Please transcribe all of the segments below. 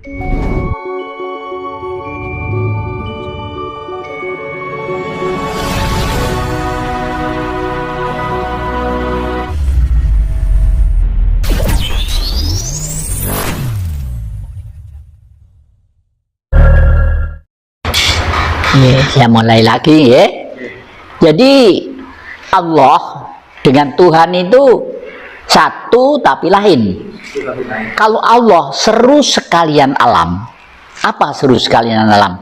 Saya mulai lagi ya. Jadi Allah dengan Tuhan itu satu tapi lain. Kalau Allah seru sekalian alam. Apa seru sekalian alam?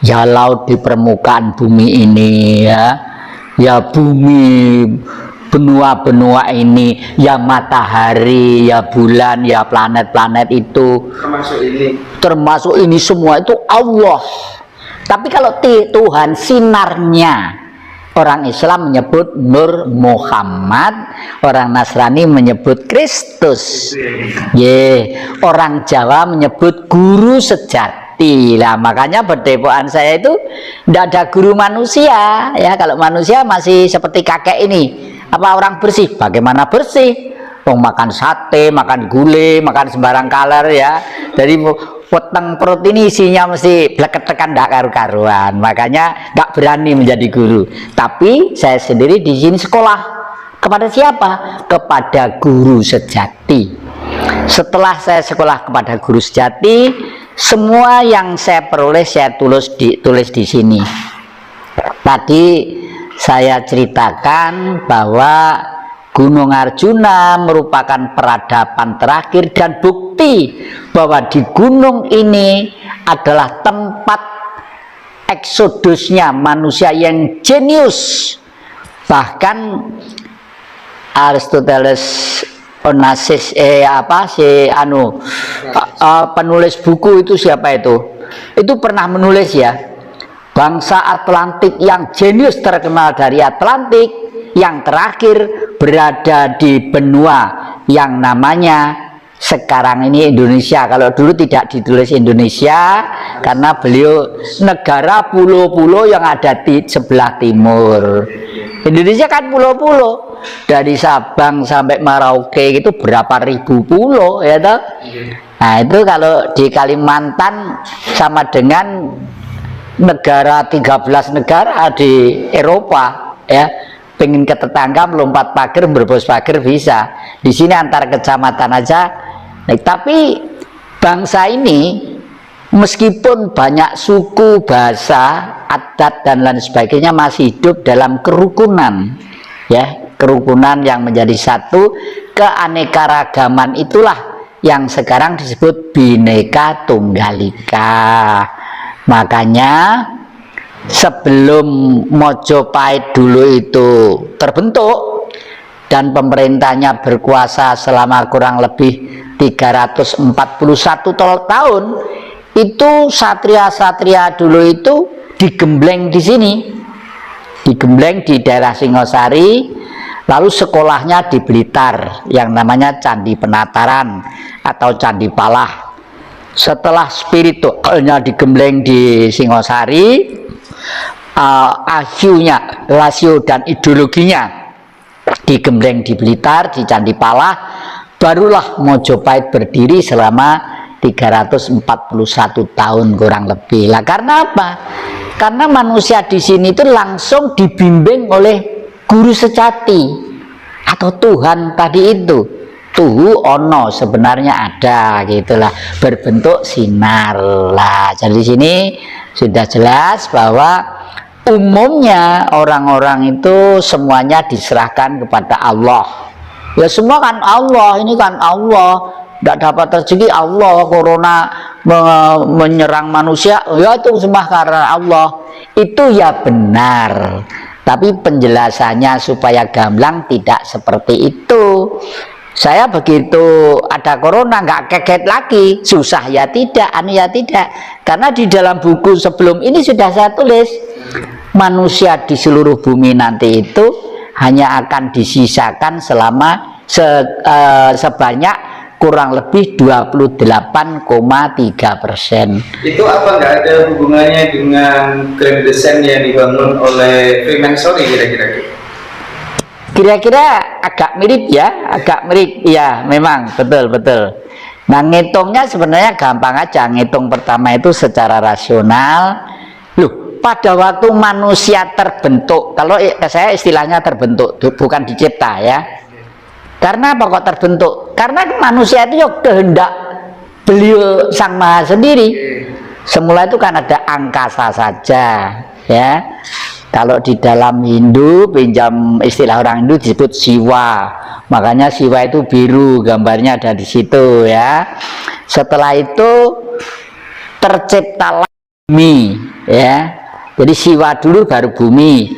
Ya laut di permukaan bumi ini ya. Ya bumi, benua-benua ini, ya matahari, ya bulan, ya planet-planet itu. Termasuk ini semua itu Allah. Tapi kalau Tuhan sinarnya, orang Islam menyebut Nur Muhammad, orang Nasrani menyebut Kristus, orang Jawa menyebut guru sejati. Lah makanya berdepokan saya itu tidak ada guru manusia ya. Kalau manusia masih seperti kakek ini, apa orang bersih? Bagaimana bersih? Makan sate, makan gulai, makan sembarang kaler ya. Dari weteng perut ini isinya mesti bleketekan ndak karu-karuan. Makanya nggak berani menjadi guru. Tapi saya sendiri di sini sekolah kepada siapa? Kepada guru sejati. Setelah saya sekolah kepada guru sejati, semua yang saya peroleh saya tulis di sini. Tadi saya ceritakan bahwa Gunung Arjuna merupakan peradaban terakhir dan bukti bahwa di gunung ini adalah tempat eksodusnya manusia yang jenius. Bahkan Aristoteles Onassis penulis buku itu siapa itu? Itu pernah menulis ya, bangsa Atlantik yang jenius terkenal dari Atlantik yang terakhir berada di benua yang namanya sekarang ini Indonesia. Kalau dulu tidak ditulis Indonesia karena beliau negara pulau-pulau yang ada di sebelah timur. Indonesia kan pulau-pulau, dari Sabang sampai Merauke itu berapa ribu pulau ya toh? Nah itu kalau di Kalimantan sama dengan negara 13 negara di Eropa ya. Pengen ke tetangga melompat pagar, berbos pagar bisa. Di sini antar kecamatan aja. Nah, tapi bangsa ini meskipun banyak suku, bahasa, adat dan lain sebagainya masih hidup dalam kerukunan. Ya, kerukunan yang menjadi satu, keanekaragaman itulah yang sekarang disebut Bhinneka Tunggal Ika. Makanya sebelum Mojopahit dulu itu terbentuk dan pemerintahnya berkuasa selama kurang lebih 341 tahun, itu satria-satria dulu itu digembleng di sini, digembleng di daerah Singosari, lalu sekolahnya di Blitar yang namanya Candi Penataran atau Candi Palah. Setelah spiritualnya digembleng di Singosari, IQ-nya, rasio dan ideologinya digembleng di Blitar, di Candi Palah, barulah Mojopahit berdiri selama 341 tahun kurang lebih. Lah karena apa? Karena manusia di sini itu langsung dibimbing oleh guru sejati atau Tuhan tadi itu. Tuhu ono sebenarnya ada gitulah, berbentuk sinar lah. Jadi di sini sudah jelas bahwa umumnya orang-orang itu semuanya diserahkan kepada Allah. Ya semua kan Allah, ini kan Allah. Tidak dapat rezeki Allah, corona menyerang manusia, ya itu semua karena Allah. Itu ya benar. Tapi penjelasannya supaya gamblang tidak seperti itu. Saya begitu ada corona nggak kaget lagi, susah ya tidak, aneh ya tidak, karena di dalam buku sebelum ini sudah saya tulis manusia di seluruh bumi nanti itu hanya akan disisakan selama sebanyak kurang lebih 28,3%. Itu apa nggak ada hubungannya dengan Grand Design yang dibangun oleh Freemasonry kira-kira? Kira-kira agak mirip ya, agak mirip ya, memang betul. Nah, ngitungnya sebenarnya gampang aja. Ngitung pertama itu secara rasional. Loh, pada waktu manusia terbentuk, kalau saya istilahnya terbentuk, bukan dicipta ya. Karena apa kok terbentuk? Karena manusia itu kehendak beliau Sang Maha sendiri. Semula itu kan ada angkasa saja ya. Kalau di dalam Hindu, pinjam istilah orang Hindu disebut Siwa. Makanya Siwa itu biru, gambarnya ada di situ ya. Setelah itu terciptalah bumi ya. Jadi Siwa dulu baru bumi.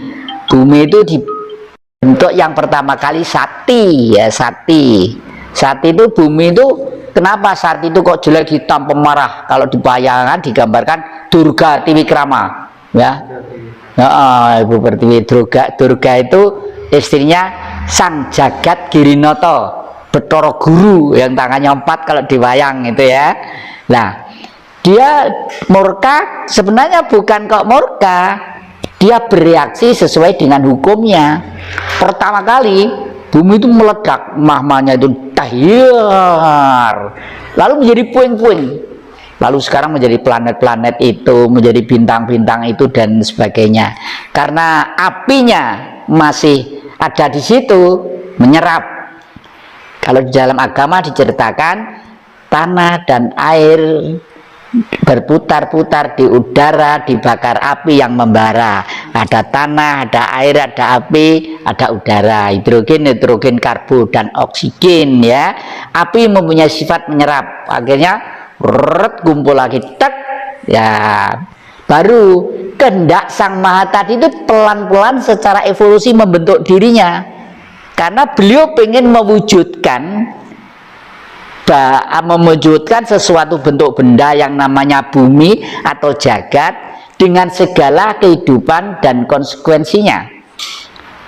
Bumi itu dibentuk yang pertama kali Sati ya, Sati. Sati itu bumi itu, kenapa Sati itu kok jelek, hitam, pemarah? Kalau dibayangkan, digambarkan Durga Tiwikrama ya. Ibu Pertiwi. Durga itu istrinya Sang Jagat Girinoto, Betara Guru yang tangannya 4 kalau dibayang itu ya. Nah, dia murka sebenarnya bukan kok murka, dia bereaksi sesuai dengan hukumnya. Pertama kali bumi itu meledak, mahmanya itu tahyar, lalu menjadi puing-puing. Lalu sekarang menjadi planet-planet itu, menjadi bintang-bintang itu dan sebagainya. Karena apinya masih ada di situ, menyerap. Kalau di dalam agama diceritakan tanah dan air berputar-putar di udara, dibakar api yang membara. Ada tanah, ada air, ada api, ada udara, hidrogen, nitrogen, karbo dan oksigen ya. Api mempunyai sifat menyerap. Akhirnya kumpul lagi, tek ya, baru kehendak Sang Maha tadi itu pelan-pelan secara evolusi membentuk dirinya, karena beliau pengen mewujudkan sesuatu bentuk benda yang namanya bumi atau jagat dengan segala kehidupan dan konsekuensinya.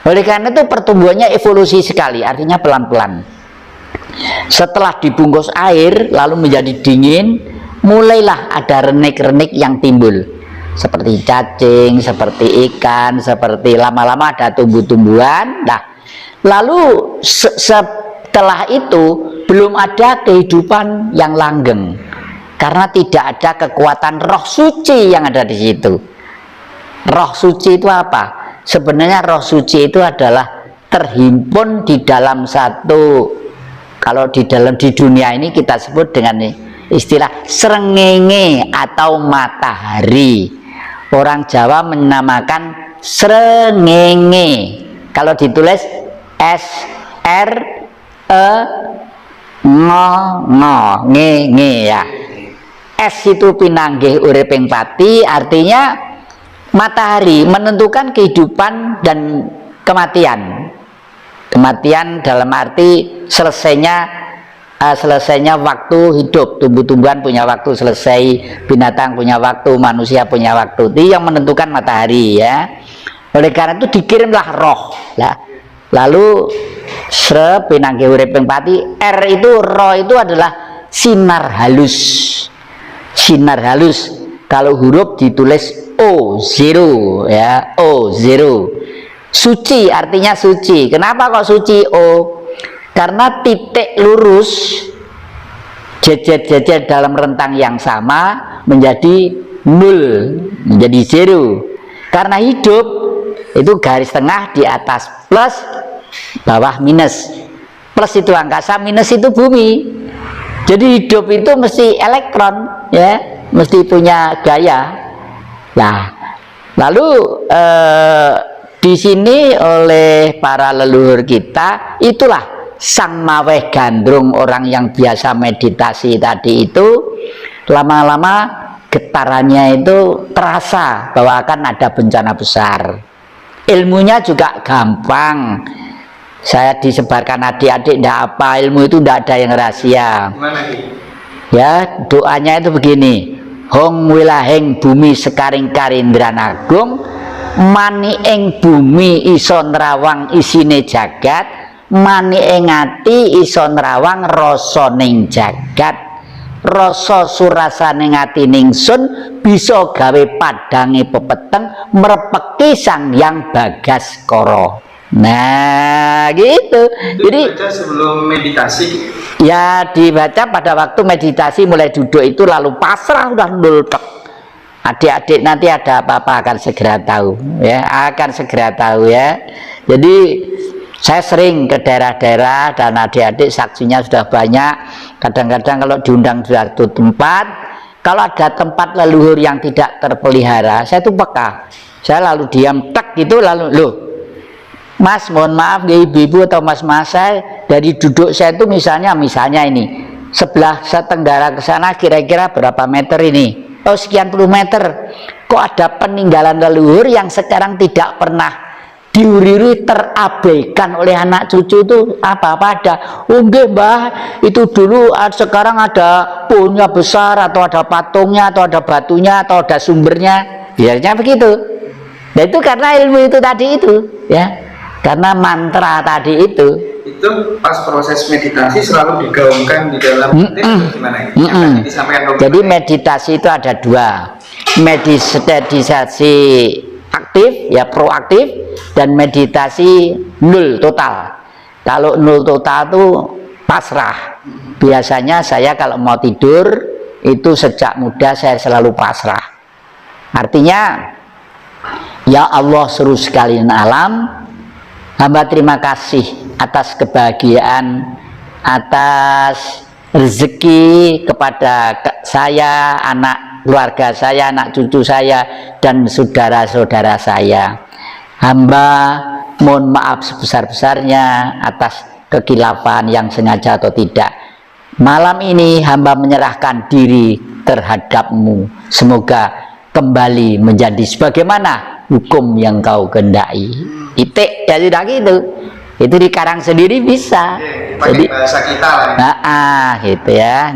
Oleh karena itu pertumbuhannya evolusi sekali, artinya pelan-pelan. Setelah dibungkus air lalu menjadi dingin, mulailah ada renik-renik yang timbul, seperti cacing, seperti ikan, seperti lama-lama ada tumbuh-tumbuhan. Nah, lalu setelah itu belum ada kehidupan yang langgeng, karena tidak ada kekuatan roh suci yang ada di situ. Roh suci itu apa? Sebenarnya roh suci itu adalah terhimpun di dalam satu, kalau di dunia ini kita sebut dengan istilah srengenge atau matahari. Orang Jawa menamakan srengenge. Kalau ditulis S R E nge ya. S itu pinanggih uriping pati, artinya matahari menentukan kehidupan dan kematian. Kematian dalam arti selesainya waktu hidup. Tumbuh-tumbuhan punya waktu selesai, binatang punya waktu, manusia punya waktu. Itu yang menentukan matahari ya. Oleh karena itu dikirimlah roh. Lalu pinanggih uriping pati, R itu roh itu adalah sinar halus. Sinar halus. Kalau huruf ditulis O0 ya, O0. Suci artinya suci. Kenapa kok suci? Karena titik lurus jejer-jejer dalam rentang yang sama menjadi 0, menjadi 0. Karena hidup itu garis tengah, di atas plus, bawah minus. Plus itu angkasa, minus itu bumi. Jadi hidup itu mesti elektron ya, mesti punya gaya. Nah, lalu di sini oleh para leluhur kita, itulah Sang Maweh Gandrung, orang yang biasa meditasi tadi itu, lama-lama getarannya itu terasa bahwa akan ada bencana besar. Ilmunya juga gampang, saya disebarkan adik-adik, tidak apa, ilmu itu tidak ada yang rahasia. Ya, doanya itu begini: Hong wilahing bumi sekaring karindran agung, mani ing bumi iso nrawang isine jagat, mani ing ati iso nrawang rasa ning jagat, rasa surasane ati ningsun bisa gawe padange pepeteng mrepeki Sang Hyang Bagaskara. Nah gitu. Jadi sebelum meditasi Ya dibaca pada waktu meditasi mulai duduk itu, lalu pasrah udah nul tek. Adik-adik nanti ada apa-apa akan segera tahu ya, akan segera tahu ya. Jadi saya sering ke daerah-daerah dan adik-adik saksinya sudah banyak. Kadang-kadang kalau diundang di suatu tempat, kalau ada tempat leluhur yang tidak terpelihara, saya tuh peka. Saya lalu diam tek gitu, lalu loh Mas, mohon maaf ya ibu-ibu atau mas-mas, saya dari duduk saya itu misalnya ini sebelah setenggara ke sana kira-kira berapa meter ini? Oh sekian puluh meter. Kok ada peninggalan leluhur yang sekarang tidak pernah diuriri, terabaikan oleh anak cucu itu apa-apa ada? Oh nggih Mbah, itu dulu sekarang ada pohonnya besar atau ada patungnya atau ada batunya atau ada sumbernya. Biasanya begitu. Nah itu karena ilmu itu tadi itu ya. Karena mantra tadi itu pas proses meditasi selalu digaungkan di dalam gimana ya? Jadi meditasi itu ada dua, meditasi aktif ya proaktif dan meditasi nul total. Kalau nul total itu pasrah. Biasanya saya kalau mau tidur itu sejak muda saya selalu pasrah. Artinya ya Allah seluruh sekalian alam, hamba terima kasih atas kebahagiaan, atas rezeki kepada saya, anak keluarga saya, anak cucu saya, dan saudara-saudara saya. Hamba mohon maaf sebesar-besarnya atas kekilafan yang sengaja atau tidak. Malam ini hamba menyerahkan diri terhadapmu. Semoga kembali menjadi sebagaimana hukum yang kau kehendaki. Itik ya sudah gitu, itu dikarang sendiri bisa. Jadi bahasa kita lah. Gitu ya,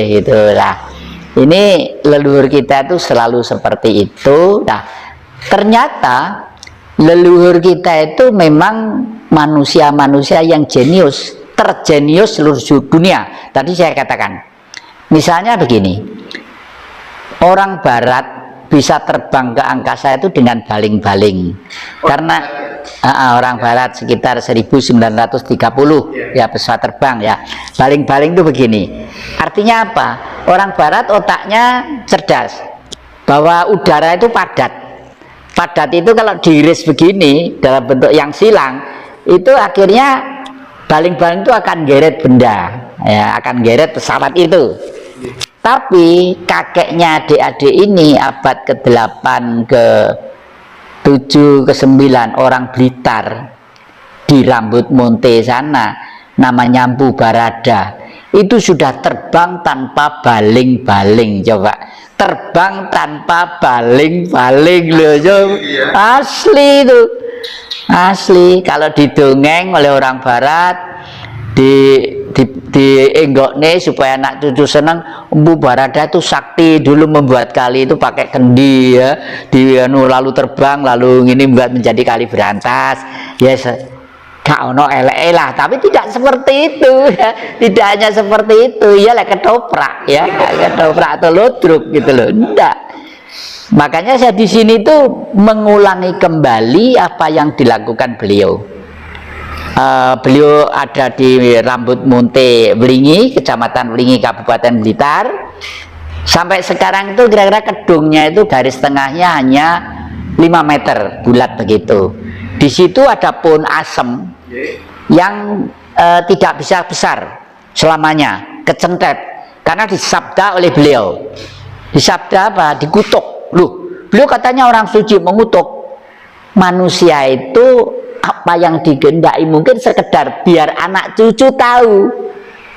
gitulah. Ini leluhur kita itu selalu seperti itu. Nah, ternyata leluhur kita itu memang manusia-manusia yang jenius, terjenius seluruh dunia. Tadi saya katakan, misalnya begini, orang Barat bisa terbang ke angkasa itu dengan baling-baling, karena orang Barat sekitar 1930 ya pesawat terbang ya. Baling-baling itu begini, artinya apa? Orang Barat otaknya cerdas, bahwa udara itu padat. Padat itu kalau diiris begini dalam bentuk yang silang, itu akhirnya baling-baling itu akan geret benda ya, akan geret pesawat itu. Tapi kakeknya adik-adik ini abad ke-8, ke-7, ke-9 orang Blitar di Rambut Monte sana, namanya Mpu Barada, itu sudah terbang tanpa baling-baling. Coba terbang tanpa baling-baling loh, asli itu, asli. Kalau didongeng oleh orang Barat, di enggokne supaya anak cucu senang, Mpu Barada itu sakti dulu membuat kali itu pakai kendi ya, lalu terbang lalu ini membuat menjadi kali berantas ya. Gak ono elek lah, tapi tidak seperti itu ya. Tidak hanya seperti itu ya, lah ketoprak ya, ketoprak atau lodruk gitu loh, enggak. Makanya saya di sini tuh mengulangi kembali apa yang dilakukan beliau. Beliau ada di Rambut Monte Wlingi, Kecamatan Wlingi, Kabupaten Blitar. Sampai sekarang itu kira-kira kedungnya itu garis tengahnya hanya 5 meter bulat begitu. Di situ ada pohon asem yang tidak bisa besar selamanya, kecentet, karena disabda oleh beliau. Disabda apa? Dikutuk. Loh, beliau katanya orang suci mengutuk manusia itu. Apa yang digendaki mungkin sekedar biar anak cucu tahu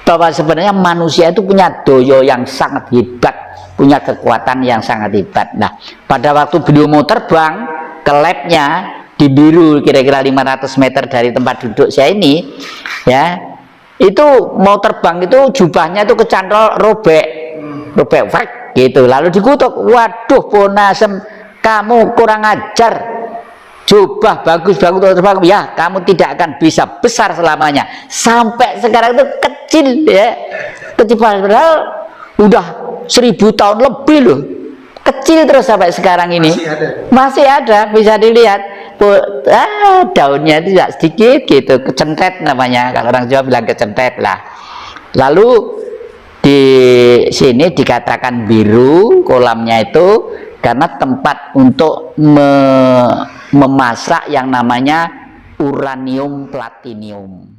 bahwa sebenarnya manusia itu punya doyo yang sangat hebat, punya kekuatan yang sangat hebat. Nah, pada waktu beliau mau terbang ke labnya di Biru, kira-kira 500 meter dari tempat duduk saya ini ya, itu mau terbang itu jubahnya itu kecantol robek gitu, lalu dikutuk, waduh pohon asem, kamu kurang ajar, jubah bagus terbang ya, kamu tidak akan bisa besar selamanya. Sampai sekarang itu kecil ya, kecil, padahal udah 1000 tahun lebih loh, kecil terus sampai sekarang ini masih ada bisa dilihat. Daunnya itu tidak sedikit gitu, kecentet namanya, kalau orang Jawa bilang kecentet lah. Lalu di sini dikatakan biru kolamnya itu karena tempat untuk memasak yang namanya uranium platinium.